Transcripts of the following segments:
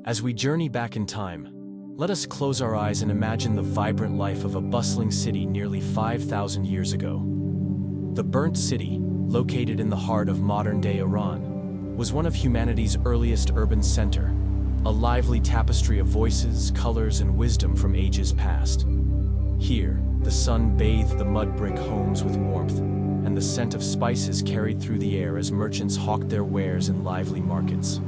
As we journey back in time, let us close our eyes and imagine the vibrant life of a bustling city nearly 5,000 years ago. The Burnt City, located in the heart of modern-day Iran, was one of humanity's earliest urban center, a lively tapestry of voices, colors, and wisdom from ages past. Here, the sun bathed the mud-brick homes with warmth, and the scent of spices carried through the air as merchants hawked their wares in lively markets.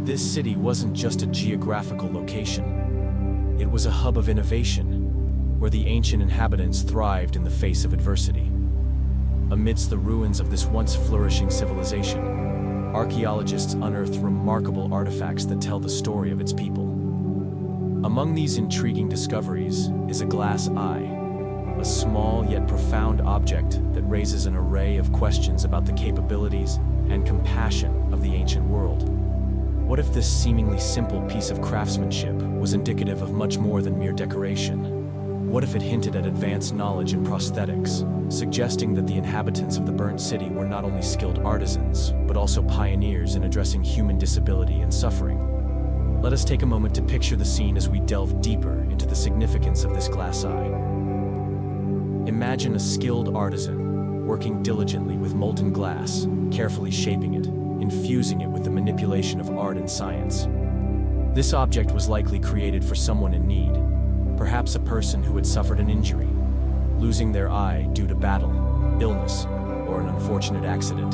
This city wasn't just a geographical location. It was a hub of innovation, where the ancient inhabitants thrived in the face of adversity. Amidst the ruins of this once flourishing civilization, archaeologists unearthed remarkable artifacts that tell the story of its people. Among these intriguing discoveries is a glass eye, a small yet profound object that raises an array of questions about the capabilities and compassion of the ancient world. What if this seemingly simple piece of craftsmanship was indicative of much more than mere decoration? What if it hinted at advanced knowledge in prosthetics, suggesting that the inhabitants of the burnt city were not only skilled artisans, but also pioneers in addressing human disability and suffering? Let us take a moment to picture the scene as we delve deeper into the significance of this glass eye. Imagine a skilled artisan working diligently with molten glass, carefully shaping it, infusing it with the manipulation of art and science. This object was likely created for someone in need, perhaps a person who had suffered an injury, losing their eye due to battle, illness, or an unfortunate accident.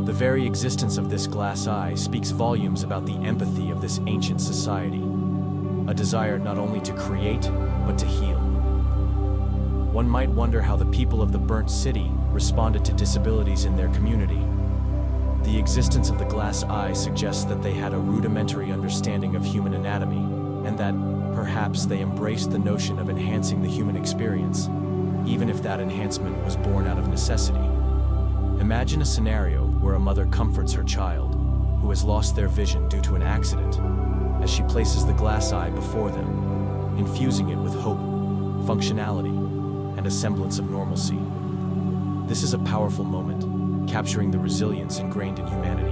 The very existence of this glass eye speaks volumes about the empathy of this ancient society, a desire not only to create, but to heal. One might wonder how the people of the burnt city responded to disabilities in their community. The existence of the glass eye suggests that they had a rudimentary understanding of human anatomy, and that perhaps they embraced the notion of enhancing the human experience, even if that enhancement was born out of necessity. Imagine a scenario where a mother comforts her child, who has lost their vision due to an accident, as she places the glass eye before them, infusing it with hope, functionality, and a semblance of normalcy. This is a powerful moment, capturing the resilience ingrained in humanity.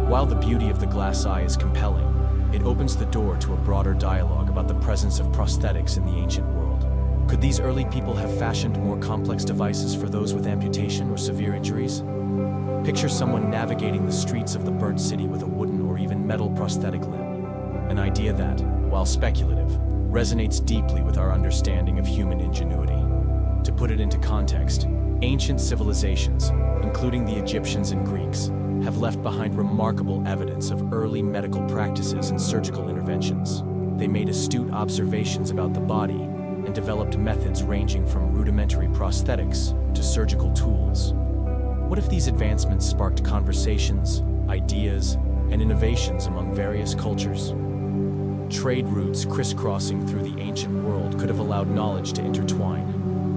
While the beauty of the glass eye is compelling, it opens the door to a broader dialogue about the presence of prosthetics in the ancient world. Could these early people have fashioned more complex devices for those with amputation or severe injuries? Picture someone navigating the streets of the burnt city with a wooden or even metal prosthetic limb. An idea that, while speculative, resonates deeply with our understanding of human ingenuity. To put it into context, ancient civilizations, including the Egyptians and Greeks, have left behind remarkable evidence of early medical practices and surgical interventions. They made astute observations about the body and developed methods ranging from rudimentary prosthetics to surgical tools. What if these advancements sparked conversations, ideas, and innovations among various cultures? Trade routes crisscrossing through the ancient world could have allowed knowledge to intertwine,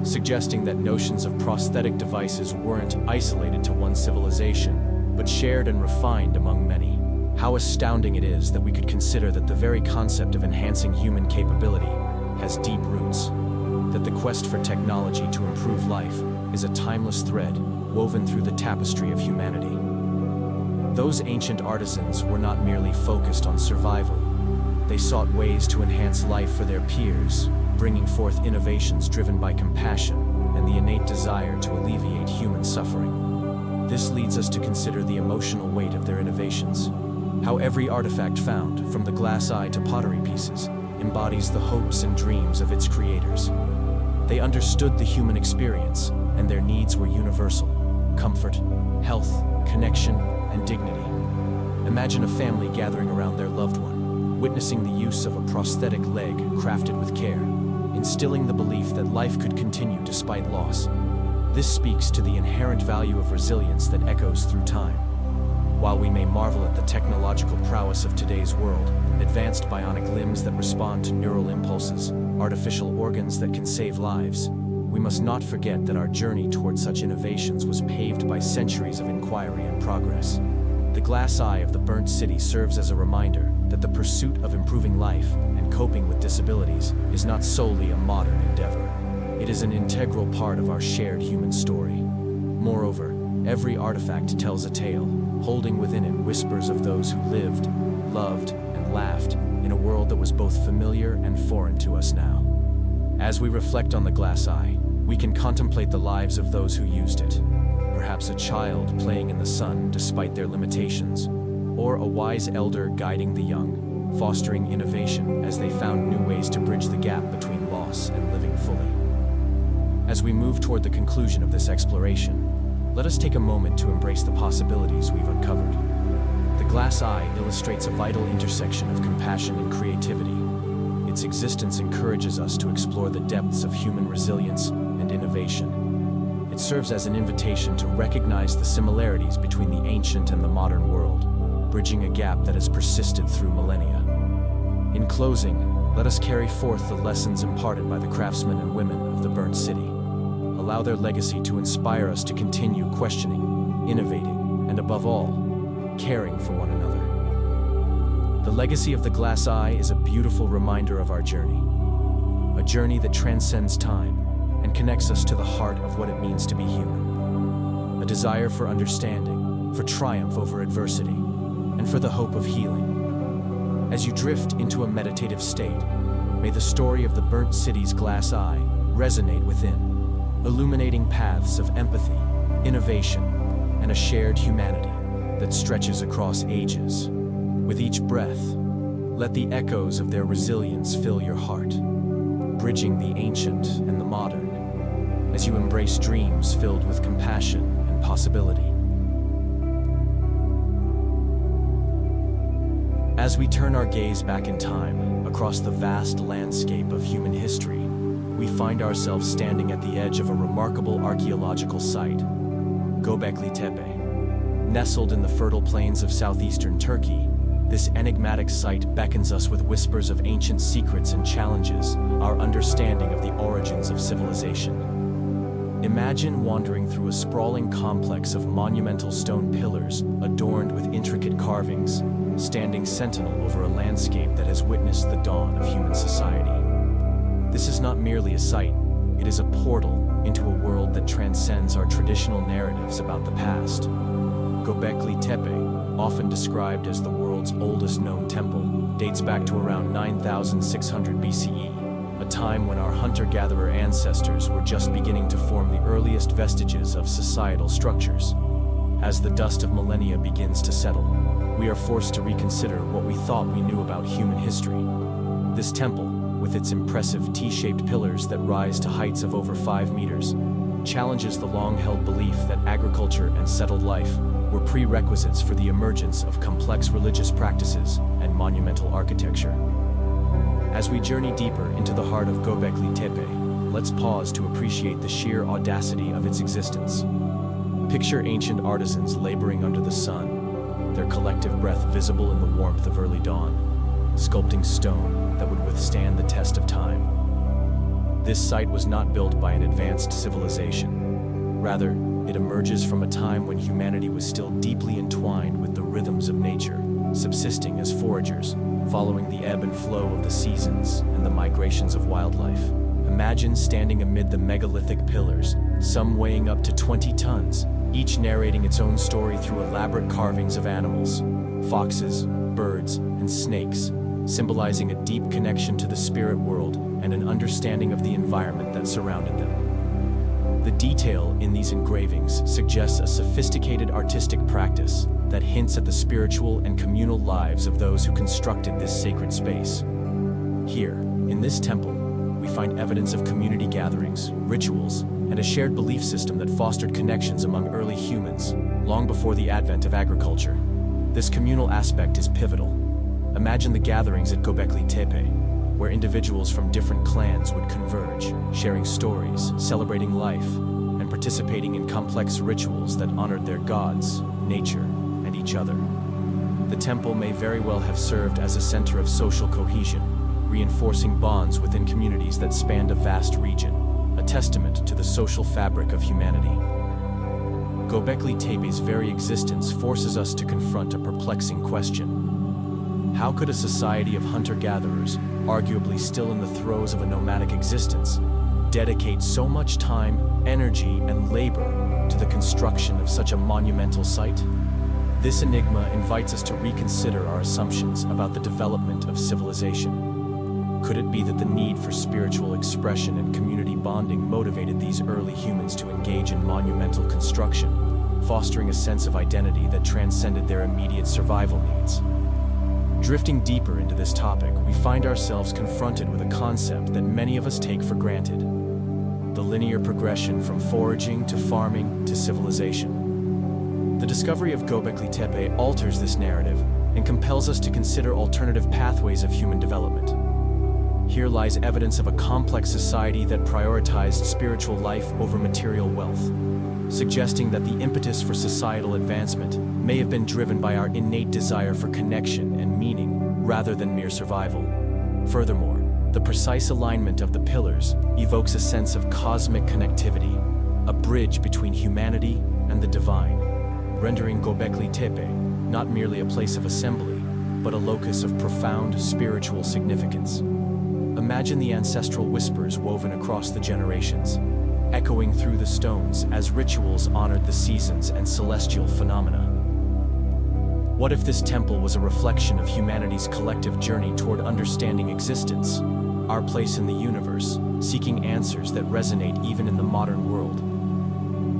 suggesting that notions of prosthetic devices weren't isolated to one civilization, but shared and refined among many. How astounding it is that we could consider that the very concept of enhancing human capability has deep roots, that the quest for technology to improve life is a timeless thread woven through the tapestry of humanity. Those ancient artisans were not merely focused on survival. They sought ways to enhance life for their peers, bringing forth innovations driven by compassion and the innate desire to alleviate human suffering. This leads us to consider the emotional weight of their innovations. How every artifact found, from the glass eye to pottery pieces, embodies the hopes and dreams of its creators. They understood the human experience, and their needs were universal: comfort, health, connection, and dignity. Imagine a family gathering around their loved one, witnessing the use of a prosthetic leg crafted with care, instilling the belief that life could continue despite loss. This speaks to the inherent value of resilience that echoes through time. While we may marvel at the technological prowess of today's world, advanced bionic limbs that respond to neural impulses, artificial organs that can save lives, we must not forget that our journey toward such innovations was paved by centuries of inquiry and progress. The glass eye of the burnt city serves as a reminder that the pursuit of improving life and coping with disabilities is not solely a modern endeavor. It is an integral part of our shared human story. Moreover, Every artifact tells a tale, holding within it whispers of those who lived, loved, and laughed in a world that was both familiar and foreign to us now. As we reflect on the glass eye, we can contemplate the lives of those who used it. Perhaps a child playing in the sun despite their limitations, or a wise elder guiding the young, fostering innovation as they found new ways to bridge the gap between loss and living fully. As we move toward the conclusion of this exploration, let us take a moment to embrace the possibilities we've uncovered. The glass eye illustrates a vital intersection of compassion and creativity. Its existence encourages us to explore the depths of human resilience and innovation. It serves as an invitation to recognize the similarities between the ancient and the modern world, bridging a gap that has persisted through millennia. In closing, let us carry forth the lessons imparted by the craftsmen and women of the burnt city. Allow their legacy to inspire us to continue questioning, innovating, and above all, caring for one another. The legacy of the glass eye is a beautiful reminder of our journey, a journey that transcends time and connects us to the heart of what it means to be human. A desire for understanding, for triumph over adversity, and for the hope of healing. As you drift into a meditative state, may the story of the burnt city's glass eye resonate within, illuminating paths of empathy, innovation, and a shared humanity that stretches across ages. With each breath, let the echoes of their resilience fill your heart, bridging the ancient and the modern, as you embrace dreams filled with compassion and possibility. As we turn our gaze back in time, across the vast landscape of human history, we find ourselves standing at the edge of a remarkable archaeological site, Göbekli Tepe. Nestled in the fertile plains of southeastern Turkey, this enigmatic site beckons us with whispers of ancient secrets and challenges our understanding of the origins of civilization. Imagine wandering through a sprawling complex of monumental stone pillars adorned with intricate carvings, standing sentinel over a landscape that has witnessed the dawn of human society. This is not merely a site, it is a portal into a world that transcends our traditional narratives about the past. Göbekli Tepe, often described as the world's oldest known temple, dates back to around 9,600 BCE, a time when our hunter-gatherer ancestors were just beginning to form the earliest vestiges of societal structures. As the dust of millennia begins to settle, we are forced to reconsider what we thought we knew about human history. This temple, with its impressive T-shaped pillars that rise to heights of over 5 meters, challenges the long-held belief that agriculture and settled life were prerequisites for the emergence of complex religious practices and monumental architecture. As we journey deeper into the heart of Göbekli Tepe, let's pause to appreciate the sheer audacity of its existence. Picture ancient artisans laboring under the sun, their collective breath visible in the warmth of early dawn, sculpting stone that would withstand the test of time. This site was not built by an advanced civilization. Rather, it emerges from a time when humanity was still deeply entwined with the rhythms of nature, subsisting as foragers, following the ebb and flow of the seasons and the migrations of wildlife. Imagine standing amid the megalithic pillars, some weighing up to 20 tons, each narrating its own story through elaborate carvings of animals, foxes, birds, and snakes, symbolizing a deep connection to the spirit world and an understanding of the environment that surrounded them. The detail in these engravings suggests a sophisticated artistic practice that hints at the spiritual and communal lives of those who constructed this sacred space. Here, in this temple, we find evidence of community gatherings, rituals, and a shared belief system that fostered connections among early humans, long before the advent of agriculture. This communal aspect is pivotal. Imagine the gatherings at Göbekli Tepe, where individuals from different clans would converge, sharing stories, celebrating life, and participating in complex rituals that honored their gods, nature, and each other. The temple may very well have served as a center of social cohesion, reinforcing bonds within communities that spanned a vast region, a testament to the social fabric of humanity. Göbekli Tepe's very existence forces us to confront a perplexing question. How could a society of hunter-gatherers, arguably still in the throes of a nomadic existence, dedicate so much time, energy, and labor to the construction of such a monumental site? This enigma invites us to reconsider our assumptions about the development of civilization. Could it be that the need for spiritual expression and community bonding motivated these early humans to engage in monumental construction, fostering a sense of identity that transcended their immediate survival needs? Drifting deeper into this topic, we find ourselves confronted with a concept that many of us take for granted: the linear progression from foraging to farming to civilization. The discovery of Göbekli Tepe alters this narrative and compels us to consider alternative pathways of human development. Here lies evidence of a complex society that prioritized spiritual life over material wealth, suggesting that the impetus for societal advancement may have been driven by our innate desire for connection and meaning rather than mere survival. Furthermore, the precise alignment of the pillars evokes a sense of cosmic connectivity, a bridge between humanity and the divine, rendering Göbekli Tepe not merely a place of assembly, but a locus of profound spiritual significance. Imagine the ancestral whispers woven across the generations, echoing through the stones as rituals honored the seasons and celestial phenomena. What if this temple was a reflection of humanity's collective journey toward understanding existence, our place in the universe, seeking answers that resonate even in the modern world?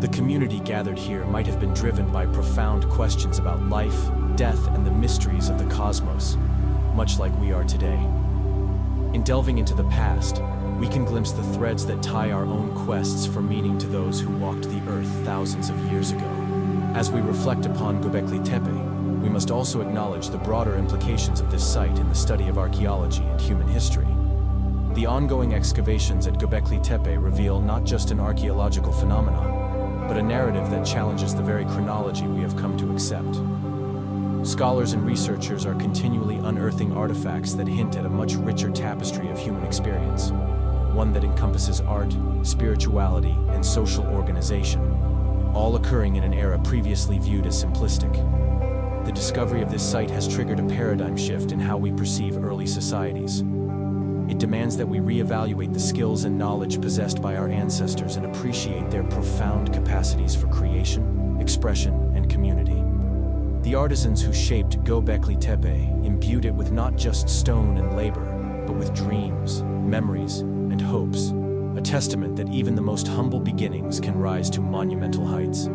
The community gathered here might have been driven by profound questions about life, death, and the mysteries of the cosmos, much like we are today. In delving into the past, we can glimpse the threads that tie our own quests for meaning to those who walked the earth thousands of years ago. As we reflect upon Göbekli Tepe, we must also acknowledge the broader implications of this site in the study of archaeology and human history. The ongoing excavations at Göbekli Tepe reveal not just an archaeological phenomenon, but a narrative that challenges the very chronology we have come to accept. Scholars and researchers are continually unearthing artifacts that hint at a much richer tapestry of human experience, one that encompasses art, spirituality, and social organization, all occurring in an era previously viewed as simplistic. The discovery of this site has triggered a paradigm shift in how we perceive early societies. It demands that we reevaluate the skills and knowledge possessed by our ancestors and appreciate their profound capacities for creation, expression, and community. The artisans who shaped Göbekli Tepe imbued it with not just stone and labor, but with dreams, memories, and hopes, a testament that even the most humble beginnings can rise to monumental heights.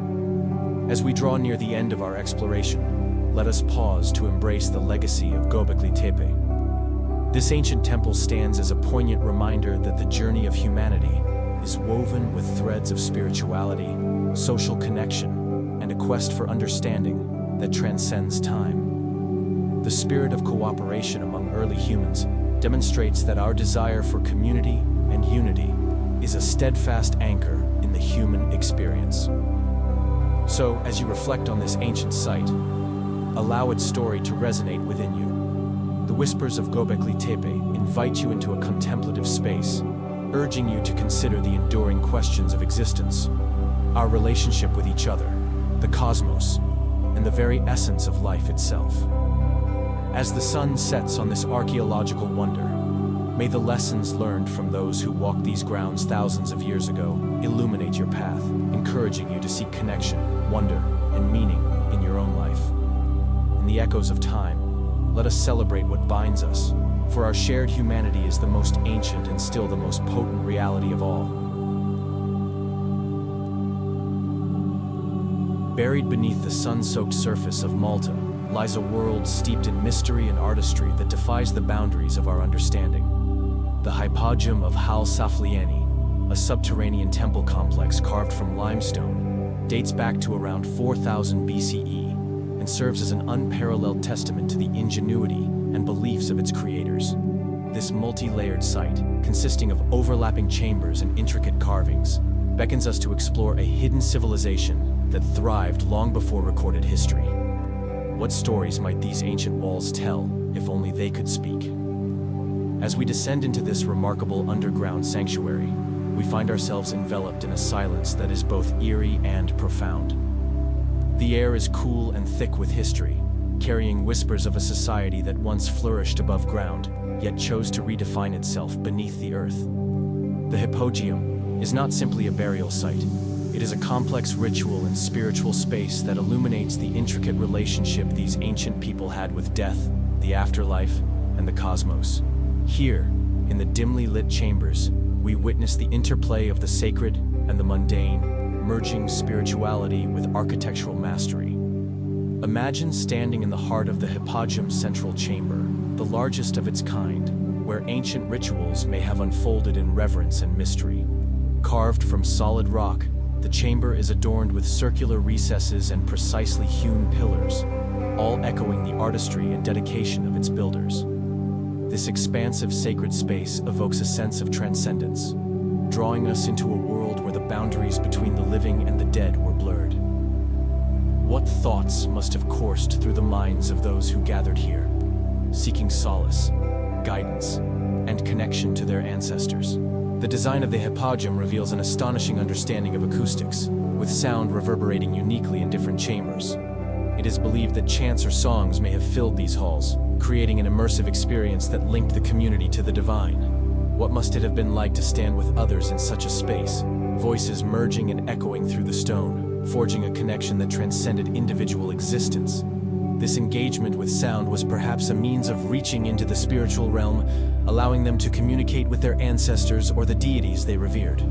As we draw near the end of our exploration, let us pause to embrace the legacy of Göbekli Tepe. This ancient temple stands as a poignant reminder that the journey of humanity is woven with threads of spirituality, social connection, and a quest for understanding that transcends time. The spirit of cooperation among early humans demonstrates that our desire for community and unity is a steadfast anchor in the human experience. So, as you reflect on this ancient site, allow its story to resonate within you. The whispers of Göbekli Tepe invite you into a contemplative space, urging you to consider the enduring questions of existence, our relationship with each other, the cosmos, and the very essence of life itself. As the sun sets on this archaeological wonder, may the lessons learned from those who walked these grounds thousands of years ago illuminate your path, encouraging you to seek connection, wonder, and meaning in your own life. In the echoes of time, let us celebrate what binds us, for our shared humanity is the most ancient and still the most potent reality of all. Buried beneath the sun-soaked surface of Malta lies a world steeped in mystery and artistry that defies the boundaries of our understanding. The Hypogeum of Ħal-Saflieni, a subterranean temple complex carved from limestone, dates back to around 4000 BCE and serves as an unparalleled testament to the ingenuity and beliefs of its creators. This multi-layered site, consisting of overlapping chambers and intricate carvings, beckons us to explore a hidden civilization that thrived long before recorded history. What stories might these ancient walls tell, if only they could speak? As we descend into this remarkable underground sanctuary, we find ourselves enveloped in a silence that is both eerie and profound. The air is cool and thick with history, carrying whispers of a society that once flourished above ground, yet chose to redefine itself beneath the earth. The Hypogeum is not simply a burial site, It is a complex ritual and spiritual space that illuminates the intricate relationship these ancient people had with death, the afterlife, and the cosmos. Here, in the dimly lit chambers, we witness the interplay of the sacred and the mundane, merging spirituality with architectural mastery. Imagine standing in the heart of the Hypogeum Central Chamber, the largest of its kind, where ancient rituals may have unfolded in reverence and mystery. Carved from solid rock, the chamber is adorned with circular recesses and precisely hewn pillars, all echoing the artistry and dedication of its builders. This expansive sacred space evokes a sense of transcendence, drawing us into a world where the boundaries between the living and the dead were blurred. What thoughts must have coursed through the minds of those who gathered here, seeking solace, guidance, and connection to their ancestors? The design of the Hypogeum reveals an astonishing understanding of acoustics, with sound reverberating uniquely in different chambers. It is believed that chants or songs may have filled these halls, creating an immersive experience that linked the community to the divine. What must it have been like to stand with others in such a space, voices merging and echoing through the stone, forging a connection that transcended individual existence? This engagement with sound was perhaps a means of reaching into the spiritual realm, allowing them to communicate with their ancestors or the deities they revered.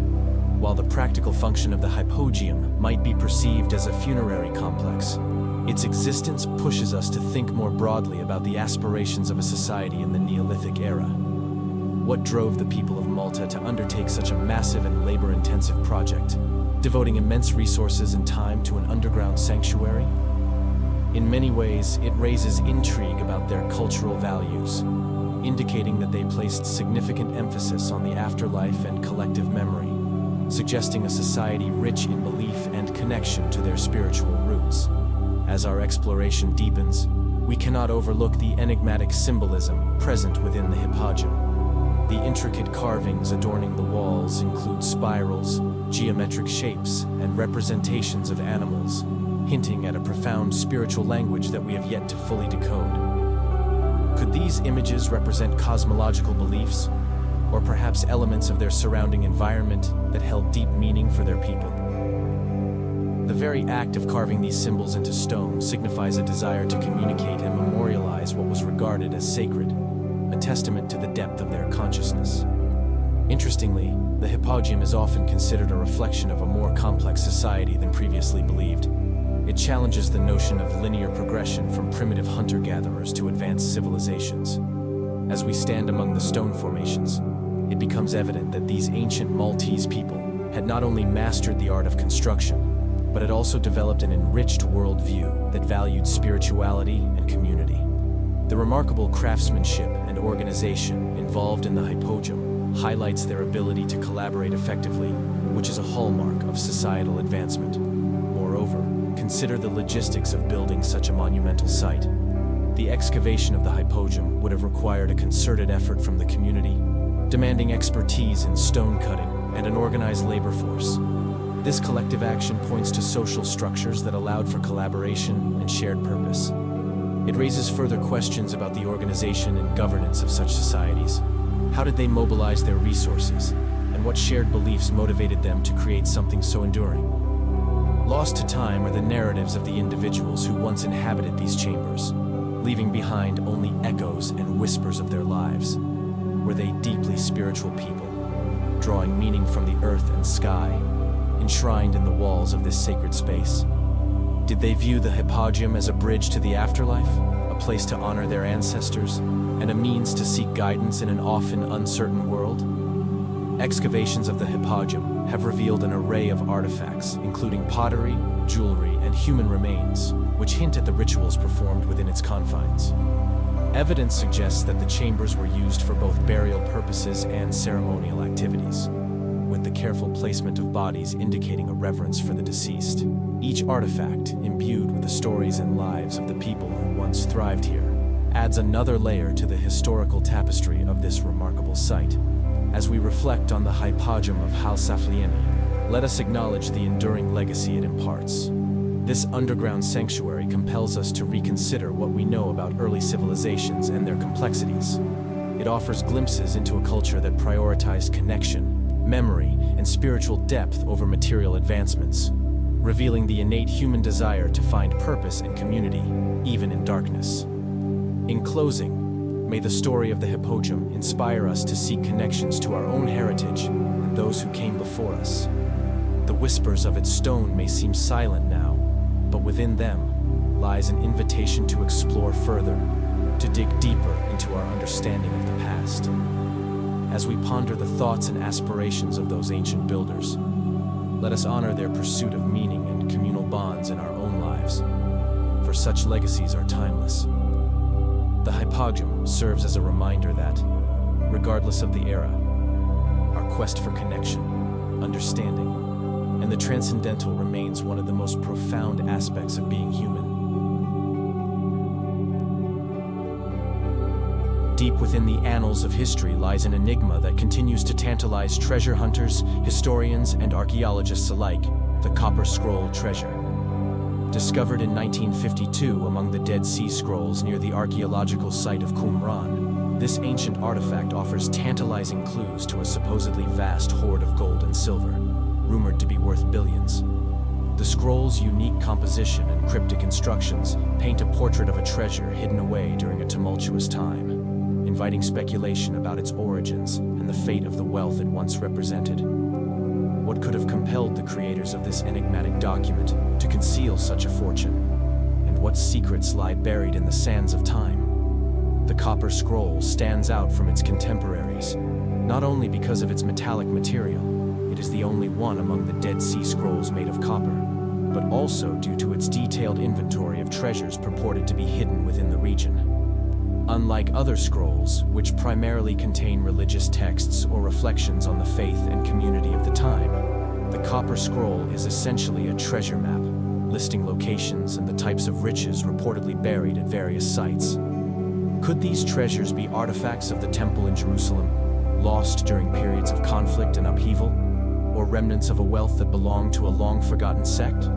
While the practical function of the Hypogeum might be perceived as a funerary complex, its existence pushes us to think more broadly about the aspirations of a society in the Neolithic era. What drove the people of Malta to undertake such a massive and labor-intensive project, devoting immense resources and time to an underground sanctuary? In many ways, it raises intrigue about their cultural values, indicating that they placed significant emphasis on the afterlife and collective memory, suggesting a society rich in belief and connection to their spiritual roots. As our exploration deepens, we cannot overlook the enigmatic symbolism present within the Hypogeum. The intricate carvings adorning the walls include spirals, geometric shapes, and representations of animals, hinting at a profound spiritual language that we have yet to fully decode. Could these images represent cosmological beliefs, or perhaps elements of their surrounding environment that held deep meaning for their people? The very act of carving these symbols into stone signifies a desire to communicate and memorialize what was regarded as sacred, a testament to the depth of their consciousness. Interestingly, the Hypogeum is often considered a reflection of a more complex society than previously believed. It challenges the notion of linear progression from primitive hunter-gatherers to advanced civilizations. As we stand among the stone formations, it becomes evident that these ancient Maltese people had not only mastered the art of construction, but had also developed an enriched worldview that valued spirituality and community. The remarkable craftsmanship and organization involved in the Hypogeum highlights their ability to collaborate effectively, which is a hallmark of societal advancement. Moreover, consider the logistics of building such a monumental site. The excavation of the Hypogeum would have required a concerted effort from the community, demanding expertise in stone cutting and an organized labor force. This collective action points to social structures that allowed for collaboration and shared purpose. It raises further questions about the organization and governance of such societies. How did they mobilize their resources, and what shared beliefs motivated them to create something so enduring? Lost to time are the narratives of the individuals who once inhabited these chambers, leaving behind only echoes and whispers of their lives. Were they deeply spiritual people, drawing meaning from the earth and sky, enshrined in the walls of this sacred space? Did they view the Hypogeum as a bridge to the afterlife, a place to honor their ancestors, and a means to seek guidance in an often uncertain world? Excavations of the Hypogeum have revealed an array of artifacts, including pottery, jewelry, and human remains, which hint at the rituals performed within its confines. Evidence suggests that the chambers were used for both burial purposes and ceremonial activities, with the careful placement of bodies indicating a reverence for the deceased. Each artifact, imbued with the stories and lives of the people who once thrived here, adds another layer to the historical tapestry of this remarkable site. As we reflect on the Hypogeum of Ħal-Saflieni, let us acknowledge the enduring legacy it imparts. This underground sanctuary compels us to reconsider what we know about early civilizations and their complexities. It offers glimpses into a culture that prioritized connection, memory, and spiritual depth over material advancements, revealing the innate human desire to find purpose and community, even in darkness. In closing, may the story of the Hypogeum inspire us to seek connections to our own heritage and those who came before us. The whispers of its stone may seem silent now, but within them lies an invitation to explore further, to dig deeper into our understanding of the past. As we ponder the thoughts and aspirations of those ancient builders, let us honor their pursuit of meaning and communal bonds in our own lives, for such legacies are timeless. The Hypogeum serves as a reminder that, regardless of the era, our quest for connection, understanding, and the transcendental remains one of the most profound aspects of being human. Deep within the annals of history lies an enigma that continues to tantalize treasure hunters, historians, and archaeologists alike: the Copper Scroll treasure. Discovered in 1952 among the Dead Sea Scrolls near the archaeological site of Qumran, this ancient artifact offers tantalizing clues to a supposedly vast hoard of gold and silver, rumored to be worth billions. The scroll's unique composition and cryptic instructions paint a portrait of a treasure hidden away during a tumultuous time, inviting speculation about its origins and the fate of the wealth it once represented. What could have compelled the creators of this enigmatic document to conceal such a fortune? And what secrets lie buried in the sands of time? The Copper Scroll stands out from its contemporaries, not only because of its metallic material — it is the only one among the Dead Sea Scrolls made of copper — but also due to its detailed inventory of treasures purported to be hidden within the region. Unlike other scrolls, which primarily contain religious texts or reflections on the faith and community of the time, the Copper Scroll is essentially a treasure map, listing locations and the types of riches reportedly buried at various sites. Could these treasures be artifacts of the Temple in Jerusalem, lost during periods of conflict and upheaval, or remnants of a wealth that belonged to a long-forgotten sect?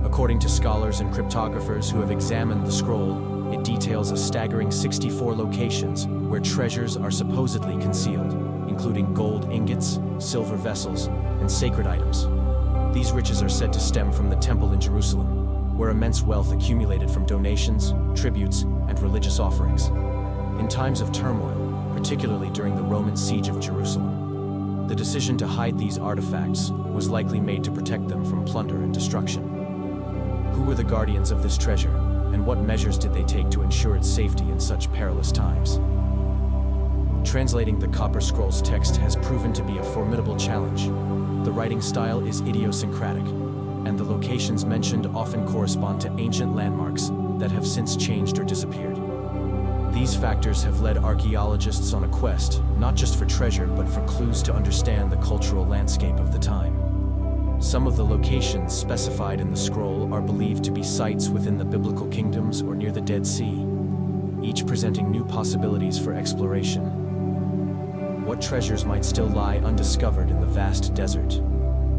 According to scholars and cryptographers who have examined the scroll, it details a staggering 64 locations where treasures are supposedly concealed, including gold ingots, silver vessels, and sacred items. These riches are said to stem from the Temple in Jerusalem, where immense wealth accumulated from donations, tributes, and religious offerings. In times of turmoil, particularly during the Roman siege of Jerusalem, the decision to hide these artifacts was likely made to protect them from plunder and destruction. Who were the guardians of this treasure, and what measures did they take to ensure its safety in such perilous times? Translating the Copper Scroll's text has proven to be a formidable challenge. The writing style is idiosyncratic, and the locations mentioned often correspond to ancient landmarks that have since changed or disappeared. These factors have led archaeologists on a quest, not just for treasure, but for clues to understand the cultural landscape of the time. Some of the locations specified in the scroll are believed to be sites within the biblical kingdoms or near the Dead Sea, each presenting new possibilities for exploration. What treasures might still lie undiscovered in the vast desert,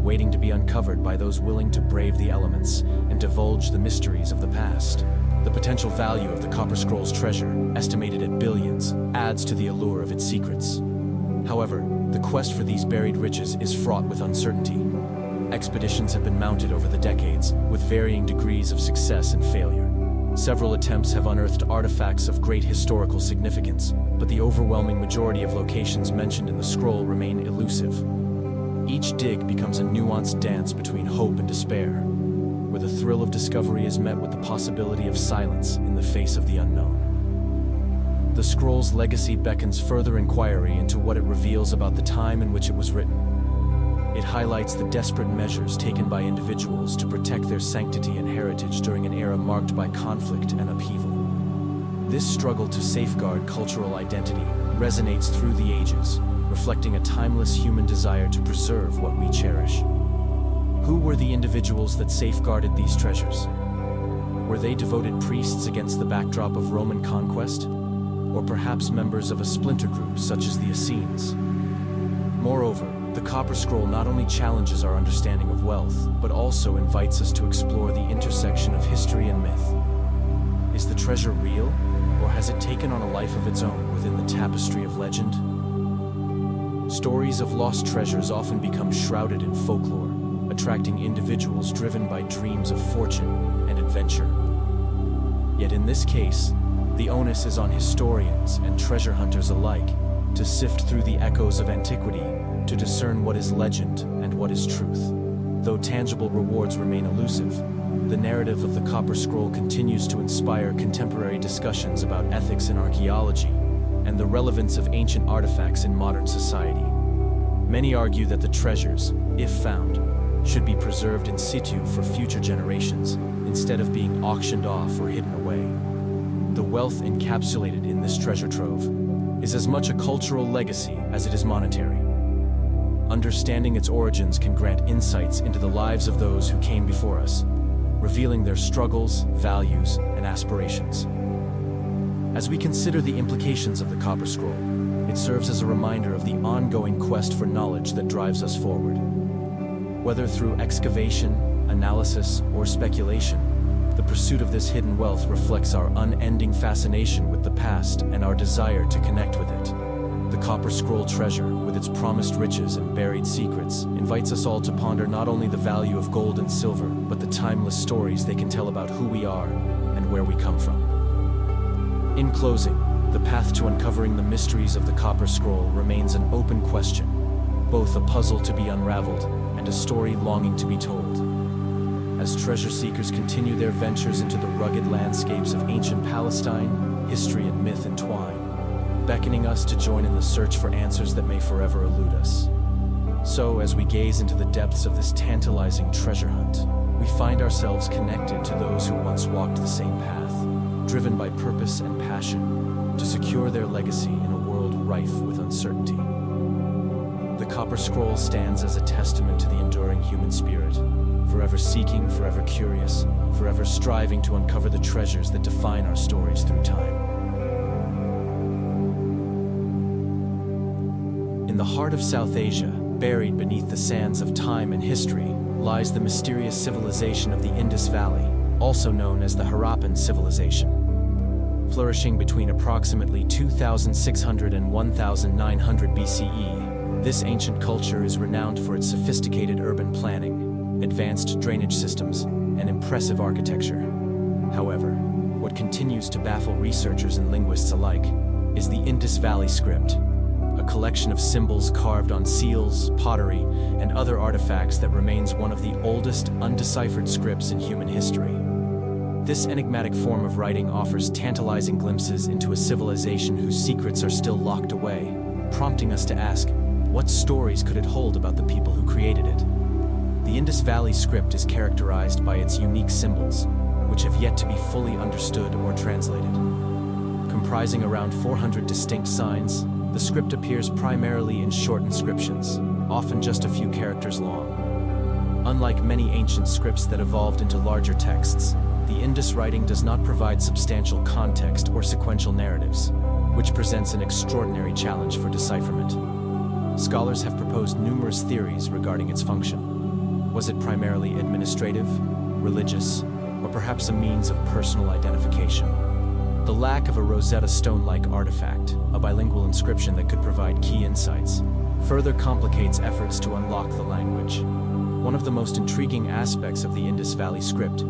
waiting to be uncovered by those willing to brave the elements and divulge the mysteries of the past? The potential value of the Copper Scroll's treasure, estimated at billions, adds to the allure of its secrets. However, the quest for these buried riches is fraught with uncertainty. Expeditions have been mounted over the decades, with varying degrees of success and failure. Several attempts have unearthed artifacts of great historical significance, but the overwhelming majority of locations mentioned in the scroll remain elusive. Each dig becomes a nuanced dance between hope and despair, where the thrill of discovery is met with the possibility of silence in the face of the unknown. The scroll's legacy beckons further inquiry into what it reveals about the time in which it was written. It highlights the desperate measures taken by individuals to protect their sanctity and heritage during an era marked by conflict and upheaval. This struggle to safeguard cultural identity resonates through the ages, reflecting a timeless human desire to preserve what we cherish. Who were the individuals that safeguarded these treasures? Were they devoted priests against the backdrop of Roman conquest? Or perhaps members of a splinter group such as the Essenes? Moreover, the Copper Scroll not only challenges our understanding of wealth, but also invites us to explore the intersection of history and myth. Is the treasure real, or has it taken on a life of its own within the tapestry of legend? Stories of lost treasures often become shrouded in folklore, attracting individuals driven by dreams of fortune and adventure. Yet in this case, the onus is on historians and treasure hunters alike to sift through the echoes of antiquity to discern what is legend and what is truth. Though tangible rewards remain elusive, the narrative of the Copper Scroll continues to inspire contemporary discussions about ethics in archaeology and the relevance of ancient artifacts in modern society. Many argue that the treasures, if found, should be preserved in situ for future generations instead of being auctioned off or hidden away. The wealth encapsulated in this treasure trove is as much a cultural legacy as it is monetary. Understanding its origins can grant insights into the lives of those who came before us, revealing their struggles, values, and aspirations. As we consider the implications of the Copper Scroll, it serves as a reminder of the ongoing quest for knowledge that drives us forward. Whether through excavation, analysis, or speculation, the pursuit of this hidden wealth reflects our unending fascination with the past and our desire to connect with it. The Copper Scroll treasure, with its promised riches and buried secrets, invites us all to ponder not only the value of gold and silver, but the timeless stories they can tell about who we are and where we come from. In closing, the path to uncovering the mysteries of the Copper Scroll remains an open question, both a puzzle to be unraveled and a story longing to be told. As treasure seekers continue their ventures into the rugged landscapes of ancient Palestine, history and myth entwine, beckoning us to join in the search for answers that may forever elude us. So, as we gaze into the depths of this tantalizing treasure hunt, we find ourselves connected to those who once walked the same path, driven by purpose and passion to secure their legacy in a world rife with uncertainty. The Copper Scroll stands as a testament to the enduring human spirit, forever seeking, forever curious, forever striving to uncover the treasures that define our stories through time. In the heart of South Asia, buried beneath the sands of time and history, lies the mysterious civilization of the Indus Valley, also known as the Harappan civilization. Flourishing between approximately 2600 and 1900 BCE, this ancient culture is renowned for its sophisticated urban planning, advanced drainage systems, and impressive architecture. However, what continues to baffle researchers and linguists alike is the Indus Valley script, a collection of symbols carved on seals, pottery, and other artifacts that remains one of the oldest undeciphered scripts in human history. This enigmatic form of writing offers tantalizing glimpses into a civilization whose secrets are still locked away, prompting us to ask, what stories could it hold about the people who created it? The Indus Valley script is characterized by its unique symbols, which have yet to be fully understood or translated. Comprising around 400 distinct signs, the script appears primarily in short inscriptions, often just a few characters long. Unlike many ancient scripts that evolved into larger texts, the Indus writing does not provide substantial context or sequential narratives, which presents an extraordinary challenge for decipherment. Scholars have proposed numerous theories regarding its function. Was it primarily administrative, religious, or perhaps a means of personal identification? The lack of a Rosetta Stone-like artifact, a bilingual inscription that could provide key insights, further complicates efforts to unlock the language. One of the most intriguing aspects of the Indus Valley script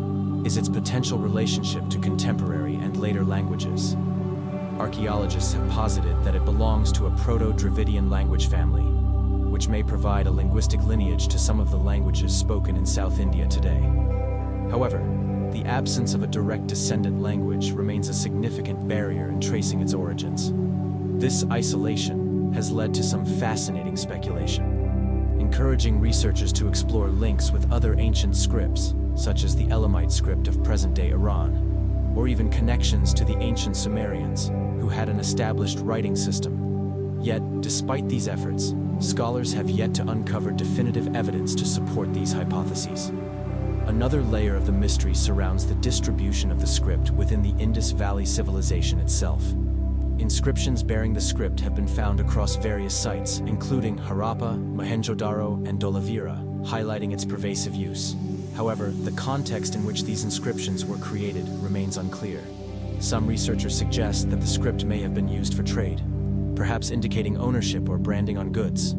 is its potential relationship to contemporary and later languages. Archaeologists have posited that it belongs to a Proto-Dravidian language family, which may provide a linguistic lineage to some of the languages spoken in South India today. However, the absence of a direct descendant language remains a significant barrier in tracing its origins. This isolation has led to some fascinating speculation, encouraging researchers to explore links with other ancient scripts, such as the Elamite script of present-day Iran, or even connections to the ancient Sumerians, who had an established writing system. Yet, despite these efforts, scholars have yet to uncover definitive evidence to support these hypotheses. Another layer of the mystery surrounds the distribution of the script within the Indus Valley civilization itself. Inscriptions bearing the script have been found across various sites, including Harappa, Mohenjo-daro, and Dholavira, highlighting its pervasive use. However, the context in which these inscriptions were created remains unclear. Some researchers suggest that the script may have been used for trade, perhaps indicating ownership or branding on goods.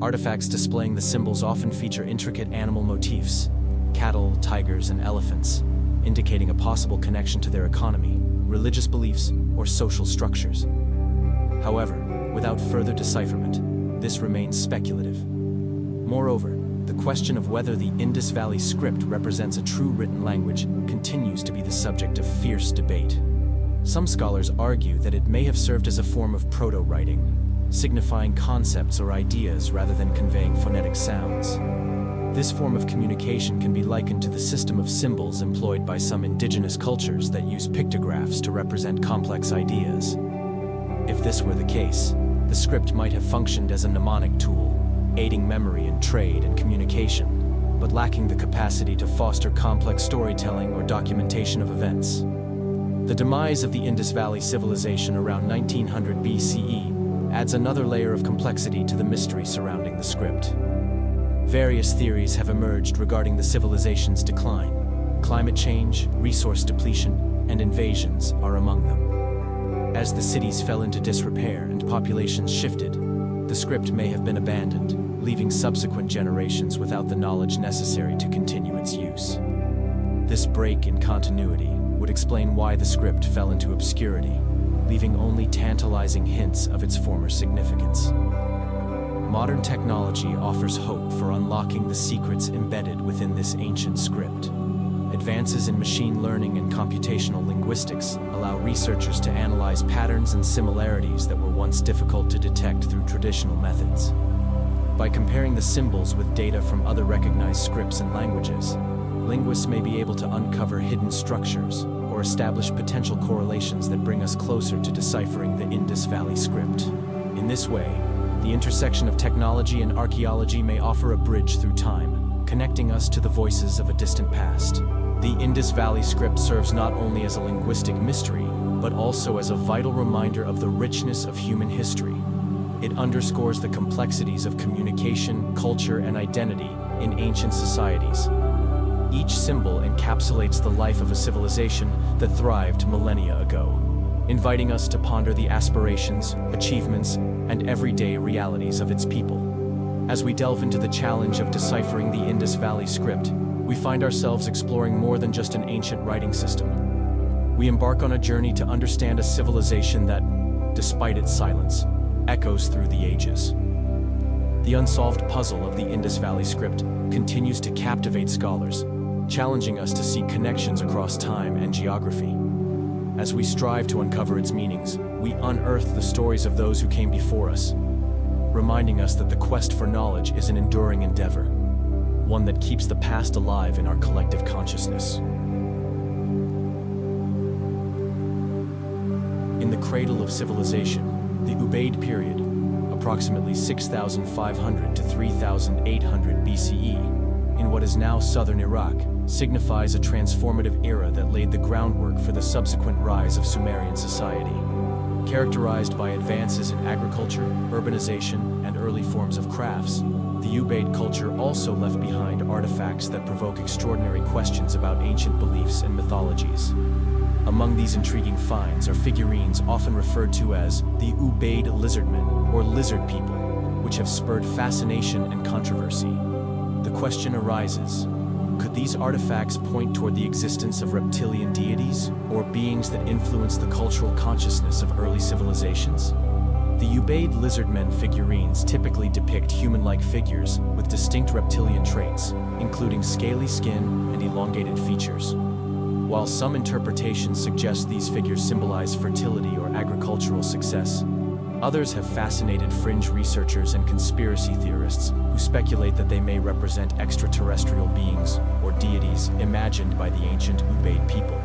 Artifacts displaying the symbols often feature intricate animal motifs, cattle, tigers, and elephants, indicating a possible connection to their economy, religious beliefs, or social structures. However, without further decipherment, this remains speculative. Moreover, the question of whether the Indus Valley script represents a true written language continues to be the subject of fierce debate. Some scholars argue that it may have served as a form of proto-writing, signifying concepts or ideas rather than conveying phonetic sounds. This form of communication can be likened to the system of symbols employed by some indigenous cultures that use pictographs to represent complex ideas. If this were the case, the script might have functioned as a mnemonic tool, aiding memory in trade and communication, but lacking the capacity to foster complex storytelling or documentation of events. The demise of the Indus Valley civilization around 1900 BCE adds another layer of complexity to the mystery surrounding the script. Various theories have emerged regarding the civilization's decline. Climate change, resource depletion, and invasions are among them. As the cities fell into disrepair and populations shifted, the script may have been abandoned, leaving subsequent generations without the knowledge necessary to continue its use. This break in continuity would explain why the script fell into obscurity, leaving only tantalizing hints of its former significance. Modern technology offers hope for unlocking the secrets embedded within this ancient script. Advances in machine learning and computational linguistics allow researchers to analyze patterns and similarities that were once difficult to detect through traditional methods. By comparing the symbols with data from other recognized scripts and languages, linguists may be able to uncover hidden structures or establish potential correlations that bring us closer to deciphering the Indus Valley script. In this way, the intersection of technology and archaeology may offer a bridge through time, connecting us to the voices of a distant past. The Indus Valley script serves not only as a linguistic mystery, but also as a vital reminder of the richness of human history. It underscores the complexities of communication, culture, and identity in ancient societies. Each symbol encapsulates the life of a civilization that thrived millennia ago, inviting us to ponder the aspirations, achievements, and everyday realities of its people. As we delve into the challenge of deciphering the Indus Valley script, we find ourselves exploring more than just an ancient writing system. We embark on a journey to understand a civilization that, despite its silence, echoes through the ages. The unsolved puzzle of the Indus Valley script continues to captivate scholars, challenging us to see connections across time and geography. As we strive to uncover its meanings, we unearth the stories of those who came before us, reminding us that the quest for knowledge is an enduring endeavor, one that keeps the past alive in our collective consciousness. In the cradle of civilization, the Ubaid period, approximately 6,500 to 3,800 BCE, in what is now southern Iraq, signifies a transformative era that laid the groundwork for the subsequent rise of Sumerian society. Characterized by advances in agriculture, urbanization, and early forms of crafts, the Ubaid culture also left behind artifacts that provoke extraordinary questions about ancient beliefs and mythologies. Among these intriguing finds are figurines often referred to as the Ubaid Lizardmen, or lizard people, which have spurred fascination and controversy. The question arises, could these artifacts point toward the existence of reptilian deities, or beings that influenced the cultural consciousness of early civilizations? The Ubaid Lizardmen figurines typically depict human-like figures with distinct reptilian traits, including scaly skin and elongated features. While some interpretations suggest these figures symbolize fertility or agricultural success, others have fascinated fringe researchers and conspiracy theorists who speculate that they may represent extraterrestrial beings or deities imagined by the ancient Ubaid people.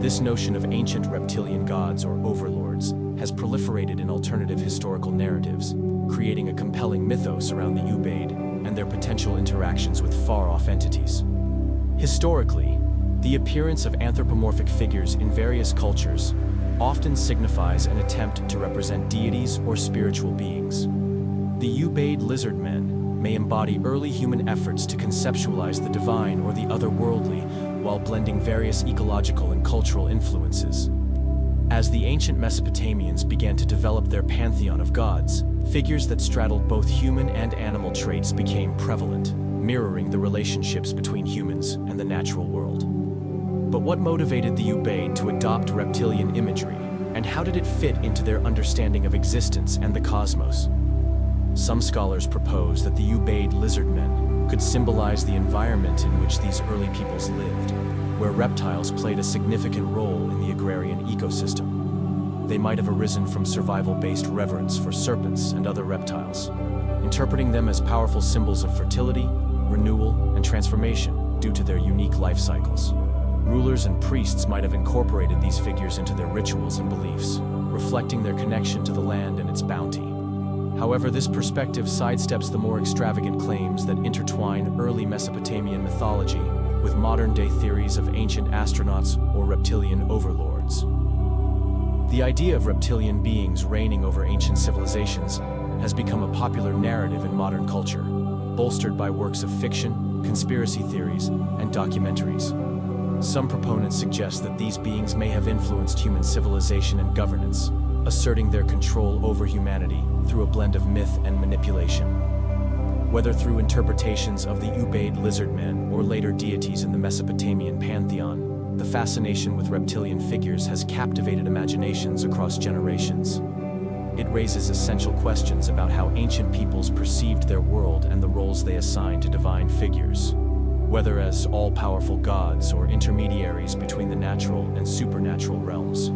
This notion of ancient reptilian gods or overlords has proliferated in alternative historical narratives, creating a compelling mythos around the Ubaid and their potential interactions with far-off entities. Historically, the appearance of anthropomorphic figures in various cultures often signifies an attempt to represent deities or spiritual beings. The Ubaid Lizardmen may embody early human efforts to conceptualize the divine or the otherworldly while blending various ecological and cultural influences. As the ancient Mesopotamians began to develop their pantheon of gods, figures that straddled both human and animal traits became prevalent, mirroring the relationships between humans and the natural world. But what motivated the Ubaid to adopt reptilian imagery, and how did it fit into their understanding of existence and the cosmos? Some scholars propose that the Ubaid Lizardmen could symbolize the environment in which these early peoples lived, where reptiles played a significant role in the agrarian ecosystem. They might have arisen from survival-based reverence for serpents and other reptiles, interpreting them as powerful symbols of fertility, renewal, and transformation due to their unique life cycles. Rulers and priests might have incorporated these figures into their rituals and beliefs, reflecting their connection to the land and its bounty. However, this perspective sidesteps the more extravagant claims that intertwine early Mesopotamian mythology with modern-day theories of ancient astronauts or reptilian overlords. The idea of reptilian beings reigning over ancient civilizations has become a popular narrative in modern culture, bolstered by works of fiction, conspiracy theories, and documentaries. Some proponents suggest that these beings may have influenced human civilization and governance, asserting their control over humanity through a blend of myth and manipulation. Whether through interpretations of the Ubaid Lizardmen or later deities in the Mesopotamian pantheon, the fascination with reptilian figures has captivated imaginations across generations. It raises essential questions about how ancient peoples perceived their world and the roles they assigned to divine figures, whether as all-powerful gods or intermediaries between the natural and supernatural realms.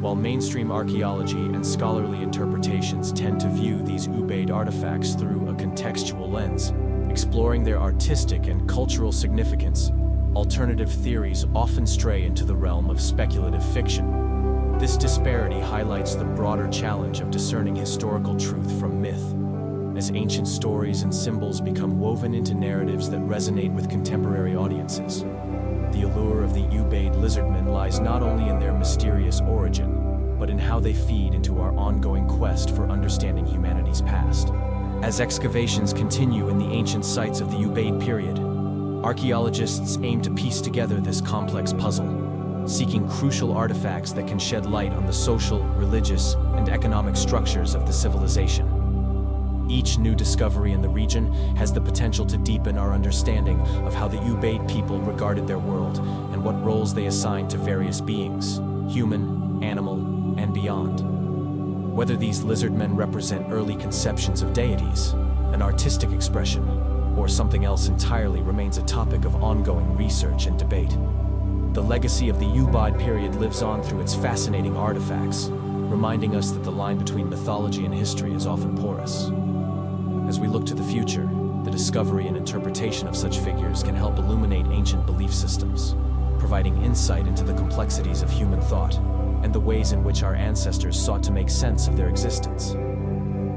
While mainstream archaeology and scholarly interpretations tend to view these Ubaid artifacts through a contextual lens, exploring their artistic and cultural significance, alternative theories often stray into the realm of speculative fiction. This disparity highlights the broader challenge of discerning historical truth from myth, as ancient stories and symbols become woven into narratives that resonate with contemporary audiences. The allure of the Ubaid Lizardmen lies not only in their mysterious origin, but in how they feed into our ongoing quest for understanding humanity's past. As excavations continue in the ancient sites of the Ubaid period, archaeologists aim to piece together this complex puzzle, seeking crucial artifacts that can shed light on the social, religious, and economic structures of the civilization. Each new discovery in the region has the potential to deepen our understanding of how the Ubaid people regarded their world and what roles they assigned to various beings, human, animal, and beyond. Whether these lizardmen represent early conceptions of deities, an artistic expression, or something else entirely remains a topic of ongoing research and debate. The legacy of the Ubaid period lives on through its fascinating artifacts, reminding us that the line between mythology and history is often porous. As we look to the future, the discovery and interpretation of such figures can help illuminate ancient belief systems, providing insight into the complexities of human thought and the ways in which our ancestors sought to make sense of their existence.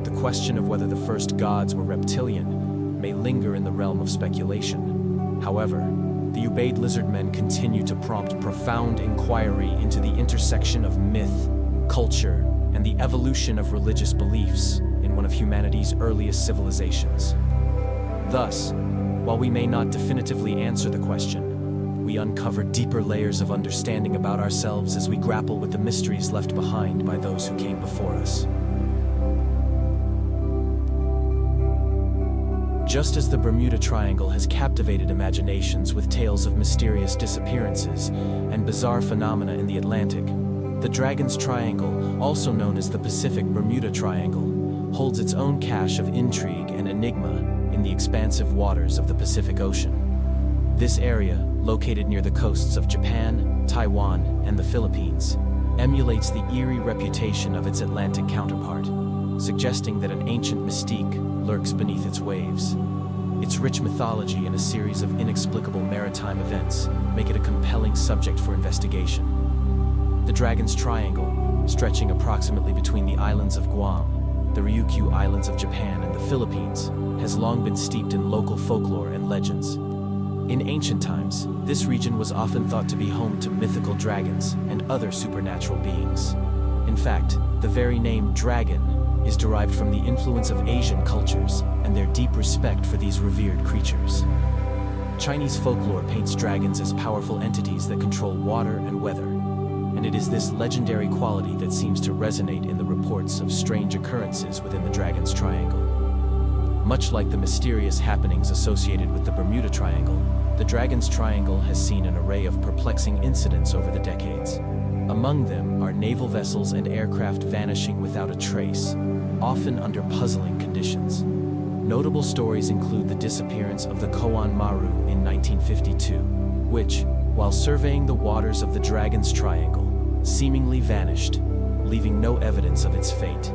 The question of whether the first gods were reptilian may linger in the realm of speculation. However, the Ubaid Lizardmen continue to prompt profound inquiry into the intersection of myth, culture, and the evolution of religious beliefs in one of humanity's earliest civilizations. Thus, while we may not definitively answer the question, we uncover deeper layers of understanding about ourselves as we grapple with the mysteries left behind by those who came before us. Just as the Bermuda Triangle has captivated imaginations with tales of mysterious disappearances and bizarre phenomena in the Atlantic, the Dragon's Triangle, also known as the Pacific Bermuda Triangle, holds its own cache of intrigue and enigma in the expansive waters of the Pacific Ocean. This area, located near the coasts of Japan, Taiwan, and the Philippines, emulates the eerie reputation of its Atlantic counterpart, suggesting that an ancient mystique lurks beneath its waves. Its rich mythology and a series of inexplicable maritime events make it a compelling subject for investigation. The Dragon's Triangle, stretching approximately between the islands of Guam, the Ryukyu Islands of Japan, and the Philippines, has long been steeped in local folklore and legends. In ancient times, this region was often thought to be home to mythical dragons and other supernatural beings. In fact, the very name dragon is derived from the influence of Asian cultures and their deep respect for these revered creatures. Chinese folklore paints dragons as powerful entities that control water and weather, and and it is this legendary quality that seems to resonate in the reports of strange occurrences within the Dragon's Triangle. Much like the mysterious happenings associated with the Bermuda Triangle, the Dragon's Triangle has seen an array of perplexing incidents over the decades. Among them are naval vessels and aircraft vanishing without a trace, often under puzzling conditions. Notable stories include the disappearance of the Koan Maru in 1952, which, while surveying the waters of the Dragon's Triangle, seemingly vanished, leaving no evidence of its fate.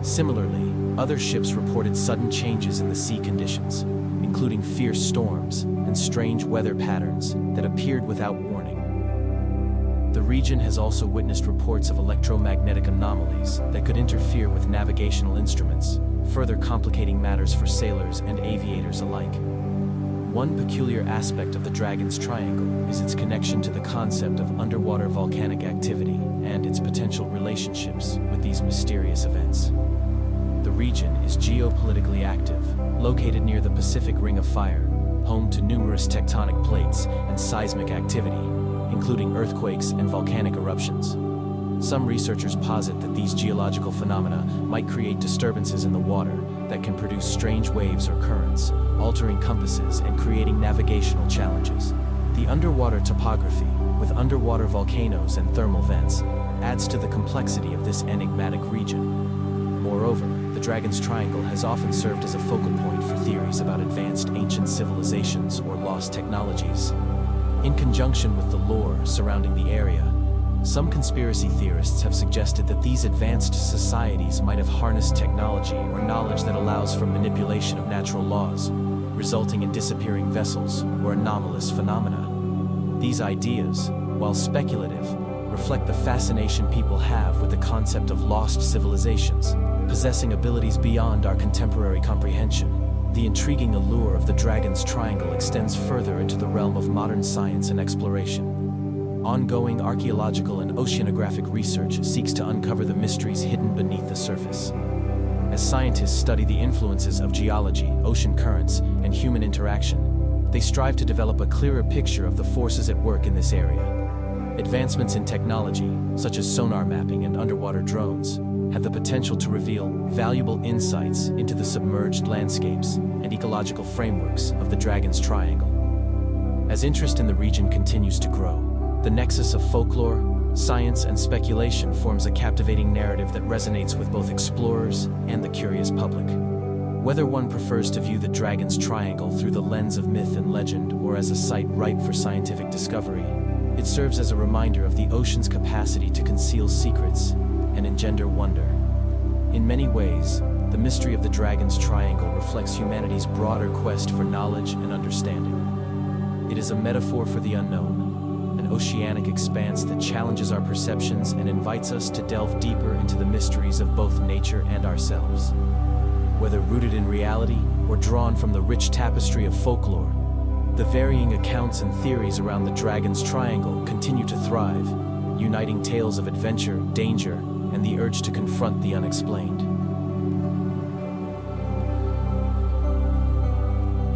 Similarly, other ships reported sudden changes in the sea conditions, including fierce storms and strange weather patterns that appeared without warning. The region has also witnessed reports of electromagnetic anomalies that could interfere with navigational instruments, further complicating matters for sailors and aviators alike. One peculiar aspect of the Dragon's Triangle is its connection to the concept of underwater volcanic activity and its potential relationships with these mysterious events. The region is geopolitically active, located near the Pacific Ring of Fire, home to numerous tectonic plates and seismic activity, including earthquakes and volcanic eruptions. Some researchers posit that these geological phenomena might create disturbances in the water that can produce strange waves or currents, altering compasses and creating navigational challenges. The underwater topography, with underwater volcanoes and thermal vents, adds to the complexity of this enigmatic region. Moreover, the Dragon's Triangle has often served as a focal point for theories about advanced ancient civilizations or lost technologies. In conjunction with the lore surrounding the area, some conspiracy theorists have suggested that these advanced societies might have harnessed technology or knowledge that allows for manipulation of natural laws, resulting in disappearing vessels or anomalous phenomena. These ideas, while speculative, reflect the fascination people have with the concept of lost civilizations, possessing abilities beyond our contemporary comprehension. The intriguing allure of the Dragon's Triangle extends further into the realm of modern science and exploration. Ongoing archaeological and oceanographic research seeks to uncover the mysteries hidden beneath the surface. As scientists study the influences of geology, ocean currents, and human interaction, they strive to develop a clearer picture of the forces at work in this area. Advancements in technology, such as sonar mapping and underwater drones, have the potential to reveal valuable insights into the submerged landscapes and ecological frameworks of the Dragon's Triangle. As interest in the region continues to grow, the nexus of folklore, science, and speculation forms a captivating narrative that resonates with both explorers and the curious public. Whether one prefers to view the Dragon's Triangle through the lens of myth and legend or as a site ripe for scientific discovery, it serves as a reminder of the ocean's capacity to conceal secrets and engender wonder. In many ways, the mystery of the Dragon's Triangle reflects humanity's broader quest for knowledge and understanding. It is a metaphor for the unknown, an oceanic expanse that challenges our perceptions and invites us to delve deeper into the mysteries of both nature and ourselves. Whether rooted in reality or drawn from the rich tapestry of folklore, the varying accounts and theories around the Dragon's Triangle continue to thrive, uniting tales of adventure, danger, and the urge to confront the unexplained.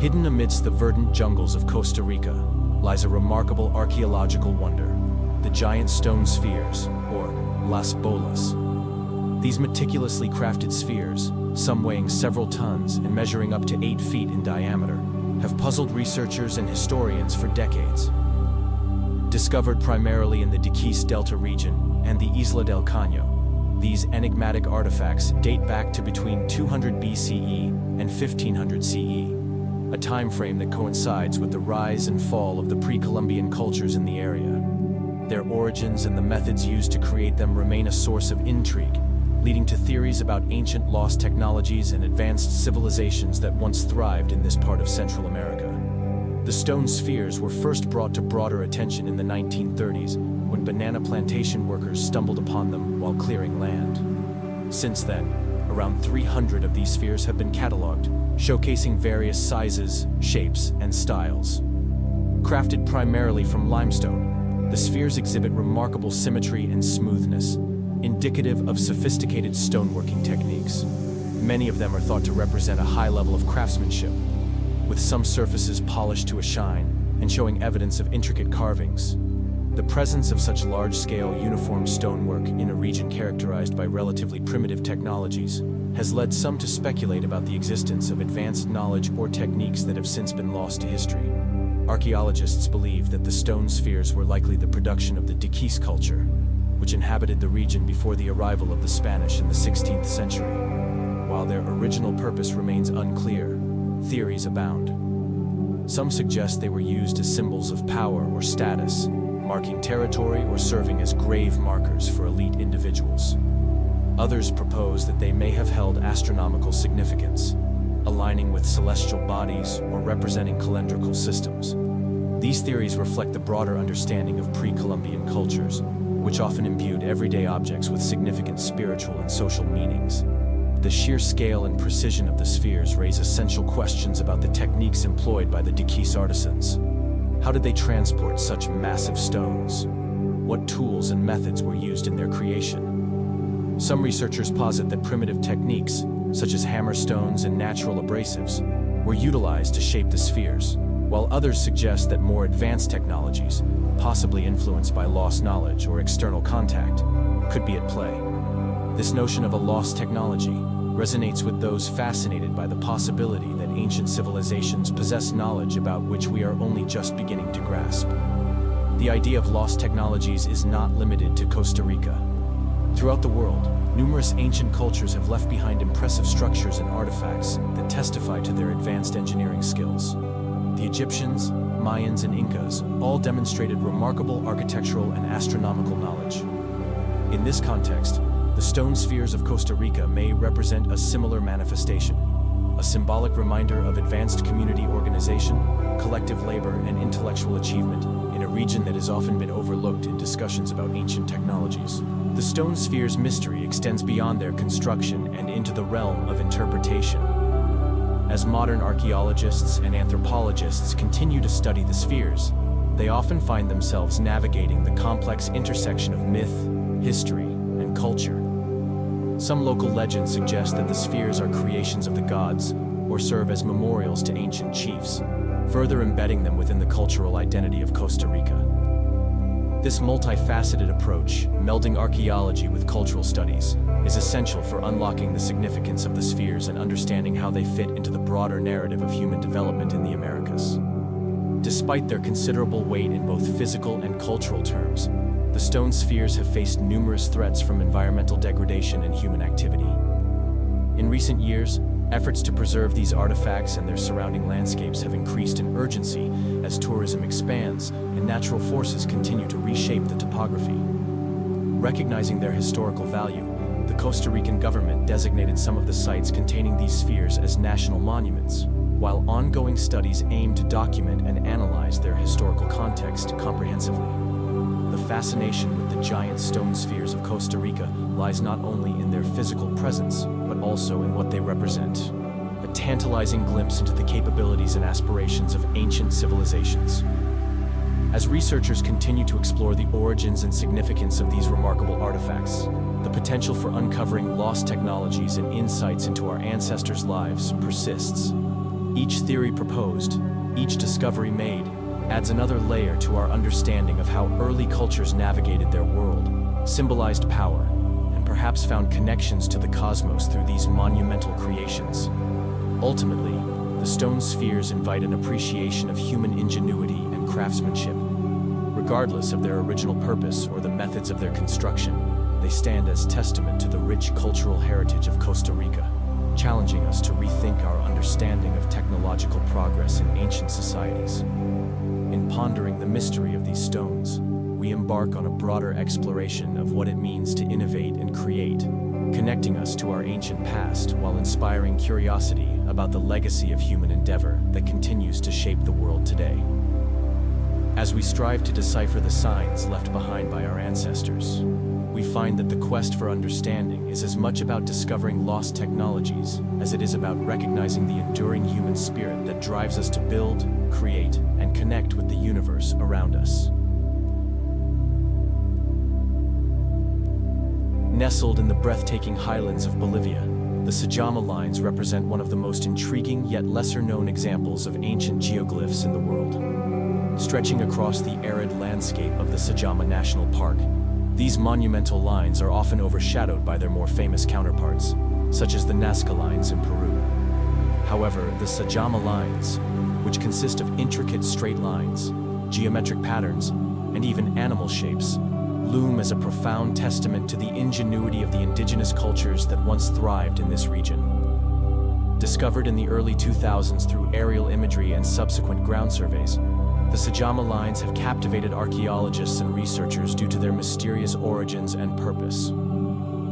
Hidden amidst the verdant jungles of Costa Rica lies a remarkable archaeological wonder, the giant stone spheres, or Las Bolas. These meticulously crafted spheres, some weighing several tons and measuring up to 8 feet in diameter, have puzzled researchers and historians for decades. Discovered primarily in the Diquís Delta region and the Isla del Caño, these enigmatic artifacts date back to between 200 BCE and 1500 CE, a time frame that coincides with the rise and fall of the pre-Columbian cultures in the area. Their origins and the methods used to create them remain a source of intrigue, leading to theories about ancient lost technologies and advanced civilizations that once thrived in this part of Central America. The stone spheres were first brought to broader attention in the 1930s when banana plantation workers stumbled upon them while clearing land. Since then, around 300 of these spheres have been cataloged, showcasing various sizes, shapes, and styles. Crafted primarily from limestone, the spheres exhibit remarkable symmetry and smoothness, indicative of sophisticated stoneworking techniques. Many of them are thought to represent a high level of craftsmanship, with some surfaces polished to a shine and showing evidence of intricate carvings. The presence of such large-scale uniform stonework in a region characterized by relatively primitive technologies has led some to speculate about the existence of advanced knowledge or techniques that have since been lost to history. Archaeologists believe that the stone spheres were likely the production of the Dikis culture, which inhabited the region before the arrival of the Spanish in the 16th century. While their original purpose remains unclear, theories abound. Some suggest they were used as symbols of power or status, marking territory or serving as grave markers for elite individuals. Others propose that they may have held astronomical significance, aligning with celestial bodies or representing calendrical systems. These theories reflect the broader understanding of pre-Columbian cultures, which often imbued everyday objects with significant spiritual and social meanings. The sheer scale and precision of the spheres raise essential questions about the techniques employed by the Dikis artisans. How did they transport such massive stones? What tools and methods were used in their creation? Some researchers posit that primitive techniques, such as hammerstones and natural abrasives, were utilized to shape the spheres, while others suggest that more advanced technologies, possibly influenced by lost knowledge or external contact, could be at play. This notion of a lost technology resonates with those fascinated by the possibility that ancient civilizations possess knowledge about which we are only just beginning to grasp. The idea of lost technologies is not limited to Costa Rica. Throughout the world, numerous ancient cultures have left behind impressive structures and artifacts that testify to their advanced engineering skills. The Egyptians, Mayans, and Incas all demonstrated remarkable architectural and astronomical knowledge. In this context, the stone spheres of Costa Rica may represent a similar manifestation, a symbolic reminder of advanced community organization, collective labor, and intellectual achievement in a region that has often been overlooked in discussions about ancient technologies. The stone spheres' mystery extends beyond their construction and into the realm of interpretation. As modern archaeologists and anthropologists continue to study the spheres, they often find themselves navigating the complex intersection of myth, history, and culture. Some local legends suggest that the spheres are creations of the gods or serve as memorials to ancient chiefs, further embedding them within the cultural identity of Costa Rica. This multifaceted approach, melding archaeology with cultural studies, is essential for unlocking the significance of the spheres and understanding how they fit into the broader narrative of human development in the Americas. Despite their considerable weight in both physical and cultural terms, the stone spheres have faced numerous threats from environmental degradation and human activity. In recent years, efforts to preserve these artifacts and their surrounding landscapes have increased in urgency as tourism expands and natural forces continue to reshape the topography. Recognizing their historical value, the Costa Rican government designated some of the sites containing these spheres as national monuments, while ongoing studies aim to document and analyze their historical context comprehensively. The fascination with the giant stone spheres of Costa Rica lies not only in their physical presence, but also in what they represent, a tantalizing glimpse into the capabilities and aspirations of ancient civilizations. As researchers continue to explore the origins and significance of these remarkable artifacts, the potential for uncovering lost technologies and insights into our ancestors' lives persists. Each theory proposed, each discovery made, adds another layer to our understanding of how early cultures navigated their world, symbolized power, and perhaps found connections to the cosmos through these monumental creations. Ultimately, the stone spheres invite an appreciation of human ingenuity and craftsmanship. Regardless of their original purpose or the methods of their construction, they stand as testament to the rich cultural heritage of Costa Rica, challenging us to rethink our understanding of technological progress in ancient societies. In pondering the mystery of these stones, we embark on a broader exploration of what it means to innovate and create, connecting us to our ancient past while inspiring curiosity about the legacy of human endeavor that continues to shape the world today. As we strive to decipher the signs left behind by our ancestors, we find that the quest for understanding is as much about discovering lost technologies as it is about recognizing the enduring human spirit that drives us to build, create, and connect with the universe around us. Nestled in the breathtaking highlands of Bolivia, the Sajama Lines represent one of the most intriguing yet lesser-known examples of ancient geoglyphs in the world. stretching across the arid landscape of the Sajama National Park. These monumental lines are often overshadowed by their more famous counterparts, such as the Nazca Lines in Peru. However, the Sajama Lines, which consist of intricate straight lines, geometric patterns, and even animal shapes, loom as a profound testament to the ingenuity of the indigenous cultures that once thrived in this region. Discovered in the early 2000s through aerial imagery and subsequent ground surveys, the Sajama Lines have captivated archaeologists and researchers due to their mysterious origins and purpose.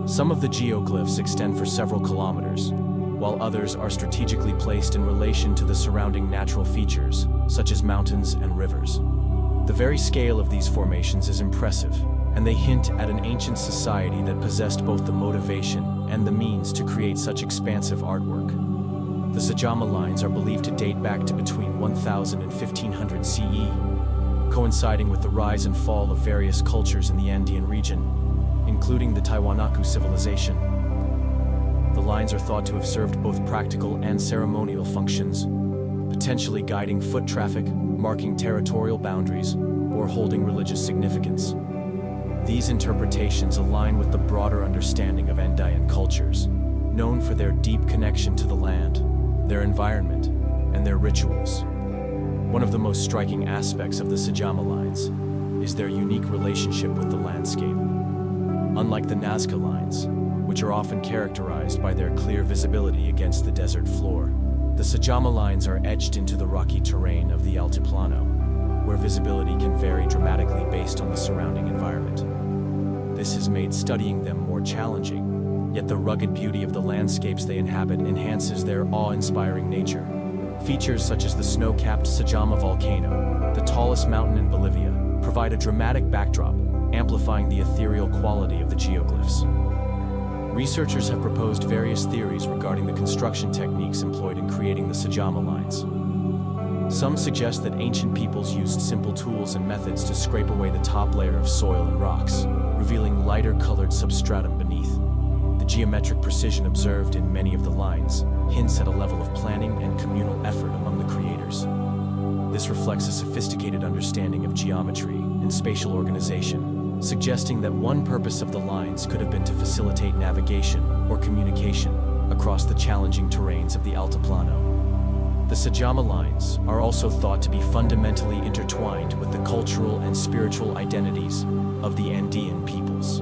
Some of the geoglyphs extend for several kilometers, while others are strategically placed in relation to the surrounding natural features, such as mountains and rivers. The very scale of these formations is impressive, and they hint at an ancient society that possessed both the motivation and the means to create such expansive artwork. The Sajama Lines are believed to date back to between 1000 and 1500 CE, coinciding with the rise and fall of various cultures in the Andean region, including the Tiwanaku civilization. The lines are thought to have served both practical and ceremonial functions, potentially guiding foot traffic, marking territorial boundaries, or holding religious significance. These interpretations align with the broader understanding of Andean cultures, known for their deep connection to the land, their environment, and their rituals. One of the most striking aspects of the Sajama Lines is their unique relationship with the landscape. Unlike the Nazca Lines, which are often characterized by their clear visibility against the desert floor, the Sajama Lines are etched into the rocky terrain of the Altiplano, where visibility can vary dramatically based on the surrounding environment. This has made studying them more challenging, yet the rugged beauty of the landscapes they inhabit enhances their awe-inspiring nature. Features such as the snow-capped Sajama volcano, the tallest mountain in Bolivia, provide a dramatic backdrop, amplifying the ethereal quality of the geoglyphs. Researchers have proposed various theories regarding the construction techniques employed in creating the Sajama Lines. Some suggest that ancient peoples used simple tools and methods to scrape away the top layer of soil and rocks, revealing lighter-colored substratum beneath. The geometric precision observed in many of the lines hints at a level of planning and communal effort among the creators. This reflects a sophisticated understanding of geometry and spatial organization, suggesting that one purpose of the lines could have been to facilitate navigation or communication across the challenging terrains of the Altiplano. The Sajama Lines are also thought to be fundamentally intertwined with the cultural and spiritual identities of the Andean peoples.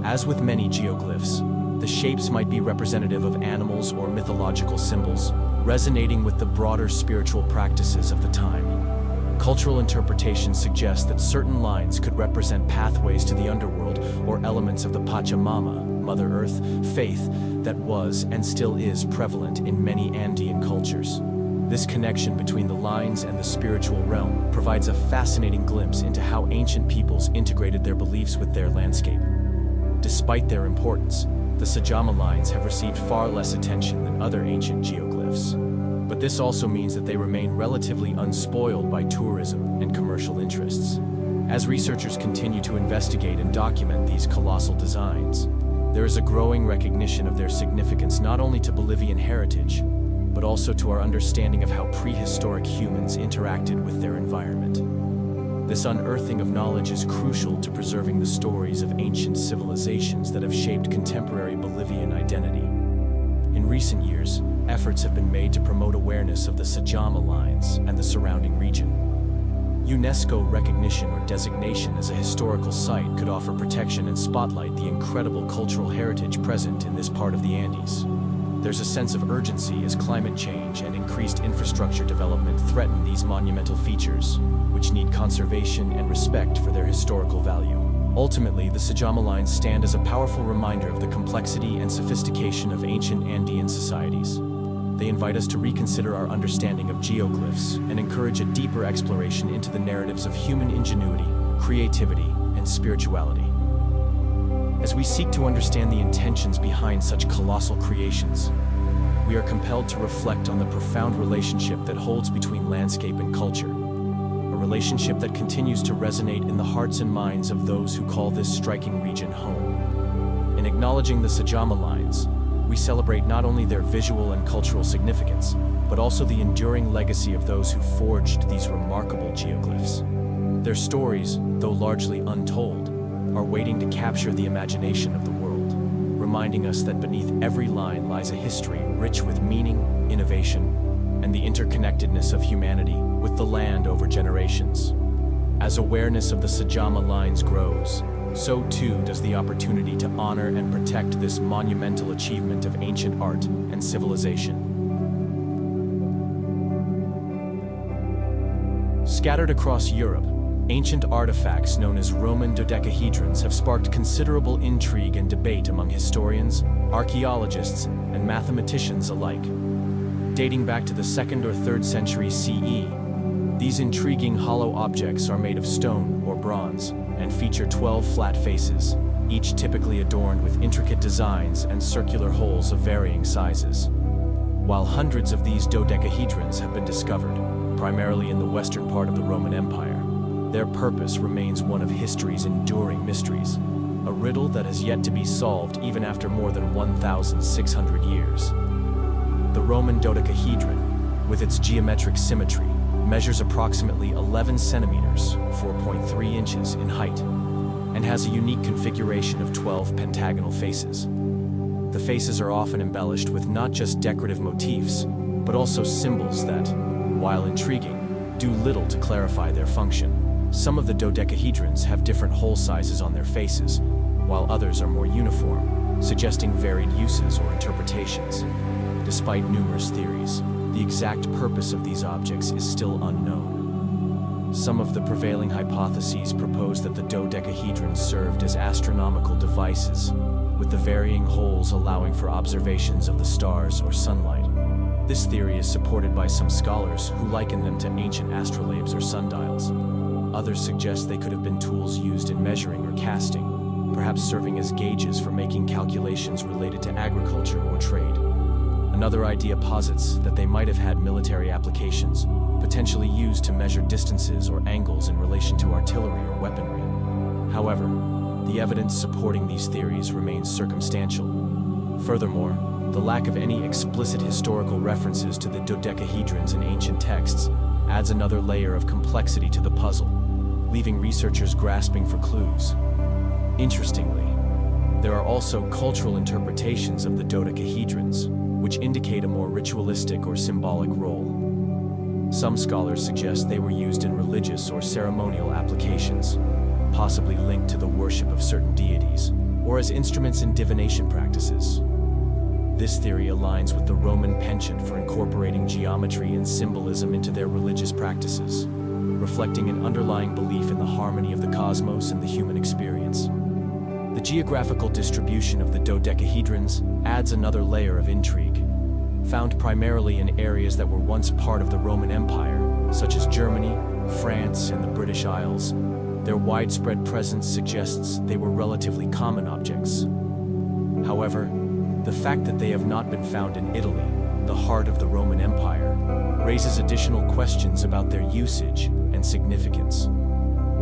As with many geoglyphs, the shapes might be representative of animals or mythological symbols, resonating with the broader spiritual practices of the time. Cultural interpretations suggest that certain lines could represent pathways to the underworld or elements of the Pachamama, Mother Earth, faith that was and still is prevalent in many Andean cultures. This connection between the lines and the spiritual realm provides a fascinating glimpse into how ancient peoples integrated their beliefs with their landscape. Despite their importance, the Sajama Lines have received far less attention than other ancient geoglyphs. But this also means that they remain relatively unspoiled by tourism and commercial interests. As researchers continue to investigate and document these colossal designs, there is a growing recognition of their significance not only to Bolivian heritage, but also to our understanding of how prehistoric humans interacted with their environment. This unearthing of knowledge is crucial to preserving the stories of ancient civilizations that have shaped contemporary Bolivian identity. In recent years, efforts have been made to promote awareness of the Sajama Lines and the surrounding region. UNESCO recognition or designation as a historical site could offer protection and spotlight the incredible cultural heritage present in this part of the Andes. There's a sense of urgency as climate change and increased infrastructure development threaten these monumental features, which need conservation and respect for their historical value. Ultimately, the Sajama Lines stand as a powerful reminder of the complexity and sophistication of ancient Andean societies. They invite us to reconsider our understanding of geoglyphs and encourage a deeper exploration into the narratives of human ingenuity, creativity, and spirituality. As we seek to understand the intentions behind such colossal creations, we are compelled to reflect on the profound relationship that holds between landscape and culture, a relationship that continues to resonate in the hearts and minds of those who call this striking region home. In acknowledging the Sajama Lines, we celebrate not only their visual and cultural significance, but also the enduring legacy of those who forged these remarkable geoglyphs. Their stories, though largely untold, are waiting to capture the imagination of the world, reminding us that beneath every line lies a history rich with meaning, innovation, and the interconnectedness of humanity with the land over generations. As awareness of the Sajama Lines grows, so too does the opportunity to honor and protect this monumental achievement of ancient art and civilization. Scattered across Europe, ancient artifacts known as Roman dodecahedrons have sparked considerable intrigue and debate among historians, archaeologists, and mathematicians alike. Dating back to the 2nd or 3rd century CE, these intriguing hollow objects are made of stone or bronze and feature 12 flat faces, each typically adorned with intricate designs and circular holes of varying sizes. While hundreds of these dodecahedrons have been discovered, primarily in the western part of the Roman Empire, their purpose remains one of history's enduring mysteries, a riddle that has yet to be solved even after more than 1,600 years. The Roman dodecahedron, with its geometric symmetry, measures approximately 11 centimeters, 4.3 inches in height, and has a unique configuration of 12 pentagonal faces. The faces are often embellished with not just decorative motifs, but also symbols that, while intriguing, do little to clarify their function. Some of the dodecahedrons have different hole sizes on their faces, while others are more uniform, suggesting varied uses or interpretations. Despite numerous theories, the exact purpose of these objects is still unknown. Some of the prevailing hypotheses propose that the dodecahedrons served as astronomical devices, with the varying holes allowing for observations of the stars or sunlight. This theory is supported by some scholars who liken them to ancient astrolabes or sundials. Others suggest they could have been tools used in measuring or casting, perhaps serving as gauges for making calculations related to agriculture or trade. Another idea posits that they might have had military applications, potentially used to measure distances or angles in relation to artillery or weaponry. However, the evidence supporting these theories remains circumstantial. Furthermore, the lack of any explicit historical references to the dodecahedrons in ancient texts adds another layer of complexity to the puzzle, leaving researchers grasping for clues. Interestingly, there are also cultural interpretations of the dodecahedrons, which indicate a more ritualistic or symbolic role. Some scholars suggest they were used in religious or ceremonial applications, possibly linked to the worship of certain deities, or as instruments in divination practices. This theory aligns with the Roman penchant for incorporating geometry and symbolism into their religious practices, reflecting an underlying belief in the harmony of the cosmos and the human experience. The geographical distribution of the dodecahedrons adds another layer of intrigue. Found primarily in areas that were once part of the Roman Empire, such as Germany, France, and the British Isles, their widespread presence suggests they were relatively common objects. However, the fact that they have not been found in Italy, the heart of the Roman Empire, raises additional questions about their usage and significance.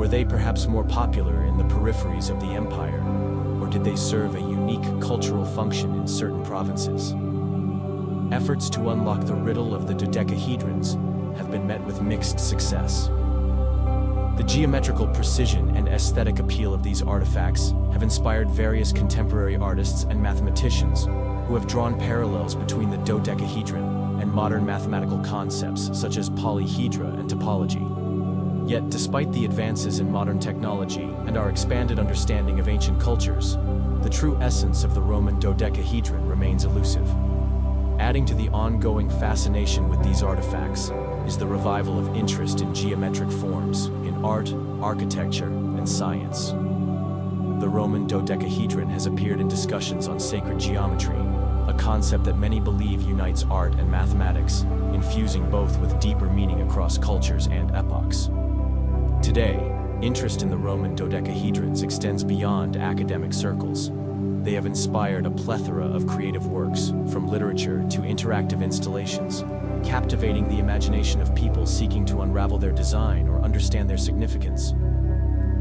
Were they perhaps more popular in the peripheries of the empire, or did they serve a unique cultural function in certain provinces? Efforts to unlock the riddle of the dodecahedrons have been met with mixed success. The geometrical precision and aesthetic appeal of these artifacts have inspired various contemporary artists and mathematicians who have drawn parallels between the dodecahedron and modern mathematical concepts such as polyhedra and topology. Yet, despite the advances in modern technology and our expanded understanding of ancient cultures, the true essence of the Roman dodecahedron remains elusive. Adding to the ongoing fascination with these artifacts is the revival of interest in geometric forms in art, architecture, and science. The Roman dodecahedron has appeared in discussions on sacred geometry, a concept that many believe unites art and mathematics, infusing both with deeper meaning across cultures and epochs. Today, interest in the Roman dodecahedrons extends beyond academic circles. They have inspired a plethora of creative works, from literature to interactive installations, captivating the imagination of people seeking to unravel their design or understand their significance.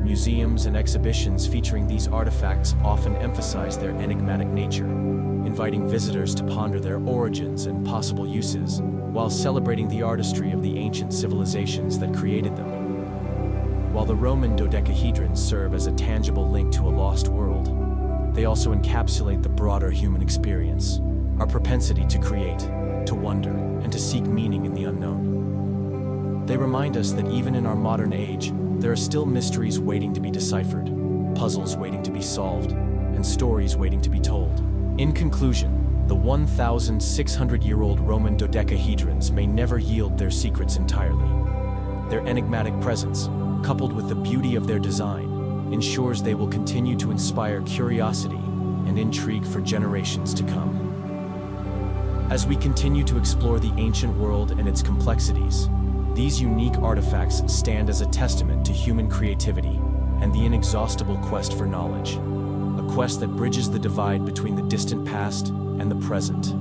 Museums and exhibitions featuring these artifacts often emphasize their enigmatic nature, inviting visitors to ponder their origins and possible uses. while celebrating the artistry of the ancient civilizations that created them. While the Roman dodecahedrons serve as a tangible link to a lost world, they also encapsulate the broader human experience, our propensity to create, to wonder, and to seek meaning in the unknown. They remind us that even in our modern age, there are still mysteries waiting to be deciphered, puzzles waiting to be solved, and stories waiting to be told. In conclusion, the 1,600-year-old Roman dodecahedrons may never yield their secrets entirely. Their enigmatic presence, coupled with the beauty of their design, ensures they will continue to inspire curiosity and intrigue for generations to come. As we continue to explore the ancient world and its complexities, these unique artifacts stand as a testament to human creativity and the inexhaustible quest for knowledge, a quest that bridges the divide between the distant past and the present.